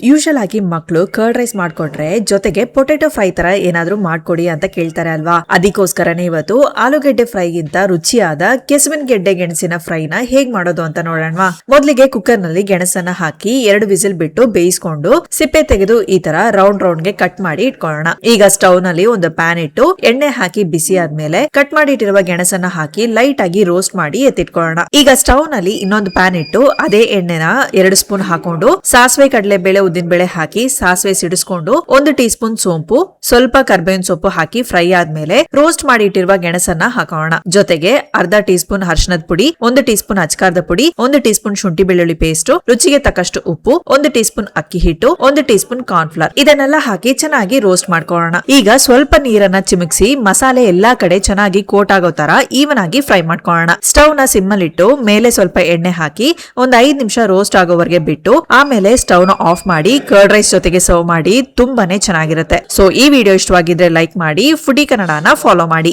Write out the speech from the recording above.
Usual ಆಗಿ ಮಕ್ಕಳು curd rice ಮಾಡ್ಕೊಟ್ರೆ ಜೊತೆಗೆ ಪೊಟೆಟೊ ಫ್ರೈ ತರ ಏನಾದ್ರೂ ಮಾಡ್ಕೊಡಿ ಅಂತ ಕೇಳ್ತಾರೆ ಅಲ್ವಾ. ಅದಕ್ಕೋಸ್ಕರನೇ ಇವತ್ತು ಆಲೂಗೆಡ್ಡೆ ಫ್ರೈಗಿಂತ ರುಚಿಯಾದ ಕೆಸುವಿನ ಗೆಡ್ಡೆ ಗೆಣಸಿನ ಫ್ರೈನ ಹೇಗ್ ಮಾಡೋದು ಅಂತ ನೋಡೋಣ. ಮೊದಲಿಗೆ ಕುಕ್ಕರ್ ನಲ್ಲಿ ಗೆಣಸನ್ನ ಹಾಕಿ 2 ವಿಸಿಲ್ ಬಿಟ್ಟು ಬೇಯಿಸ್ಕೊಂಡು ಸಿಪ್ಪೆ ತೆಗೆದು ಈ ತರ ರೌಂಡ್ ಗೆ ಕಟ್ ಮಾಡಿ ಇಟ್ಕೊಳ್ಳೋಣ. ಈಗ ಸ್ಟವ್ ನಲ್ಲಿ ಒಂದು ಪ್ಯಾನ್ ಇಟ್ಟು ಎಣ್ಣೆ ಹಾಕಿ ಬಿಸಿ ಆದ್ಮೇಲೆ ಕಟ್ ಮಾಡಿ ಇಟ್ಟಿರುವ ಗೆಣಸನ್ನ ಹಾಕಿ ಲೈಟ್ ಆಗಿ ರೋಸ್ಟ್ ಮಾಡಿ ಎತ್ತಿಟ್ಕೊಳ್ಳೋಣ. ಈಗ ಸ್ಟವ್ ನಲ್ಲಿ ಇನ್ನೊಂದು ಪ್ಯಾನ್ ಇಟ್ಟು ಅದೇ ಎಣ್ಣೆನ 2 ಸ್ಪೂನ್ ಹಾಕೊಂಡು ಸಾಸಿವೆ ಕಡಲೆ ಬೇಳೆ ಉದ್ದಿನ ಬೇಳೆ ಹಾಕಿ ಸಾಸಿವೆ ಸಿಡಿಸ್ಕೊಂಡು 1 ಟೀ ಸ್ಪೂನ್ ಸೋಂಪು ಸ್ವಲ್ಪ ಕರ್ಬೇವಿನ ಸೊಪ್ಪು ಹಾಕಿ ಫ್ರೈ ಆದ್ಮೇಲೆ ರೋಸ್ಟ್ ಮಾಡಿ ಇಟ್ಟಿರುವ ಗೆಣಸನ್ನ ಹಾಕೋಣ. ಜೊತೆಗೆ ಅರ್ಧ ಟೀ ಸ್ಪೂನ್ ಅರಿಶಿಣದ ಪುಡಿ, 1 ಟೀ ಸ್ಪೂನ್ ಅಚ್ಕಾರದ ಪುಡಿ, 1 ಟೀ ಸ್ಪೂನ್ ಶುಂಠಿ ಬೆಳ್ಳುಳ್ಳಿ ಪೇಸ್ಟ್, ರುಚಿಗೆ ತಕ್ಕಷ್ಟು ಉಪ್ಪು, 1 ಟೀ ಸ್ಪೂನ್ ಅಕ್ಕಿ ಹಿಟ್ಟು, 1 ಟೀ ಸ್ಪೂನ್ ಕಾರ್ನ್ ಫ್ಲವರ್ ಇದನ್ನೆಲ್ಲ ಹಾಕಿ ಚೆನ್ನಾಗಿ ರೋಸ್ಟ್ ಮಾಡ್ಕೊಳ್ಳೋಣ. ಈಗ ಸ್ವಲ್ಪ ನೀರನ್ನ ಚಿಮುಕ್ಸಿ ಮಸಾಲೆ ಎಲ್ಲಾ ಕಡೆ ಚೆನ್ನಾಗಿ ಕೋಟ್ ಆಗೋ ತರ ಈವನ್ ಆಗಿ ಫ್ರೈ ಮಾಡ್ಕೊಳ್ಳೋಣ. ಸ್ಟವ್ ನ ಸಿಮ್ಮಲ್ಲಿ ಇಟ್ಟು ಮೇಲೆ ಸ್ವಲ್ಪ ಎಣ್ಣೆ ಹಾಕಿ 5 ನಿಮಿಷ ರೋಸ್ಟ್ ಆಗೋವರೆಗೆ ಬಿಟ್ಟು ಆಮೇಲೆ ಸ್ಟವ್ ನ ಆಫ್ ಮಾಡಿ ಕರ್ಡ್ ರೈಸ್ ಜೊತೆಗೆ ಸರ್ವ್ ಮಾಡಿ ತುಂಬಾನೇ ಚೆನ್ನಾಗಿರುತ್ತೆ. ಸೊ ಈ ವಿಡಿಯೋ ಇಷ್ಟವಾಗಿದ್ರೆ ಲೈಕ್ ಮಾಡಿ, ಫುಡಿ ಕನ್ನಡನ ಫಾಲೋ ಮಾಡಿ.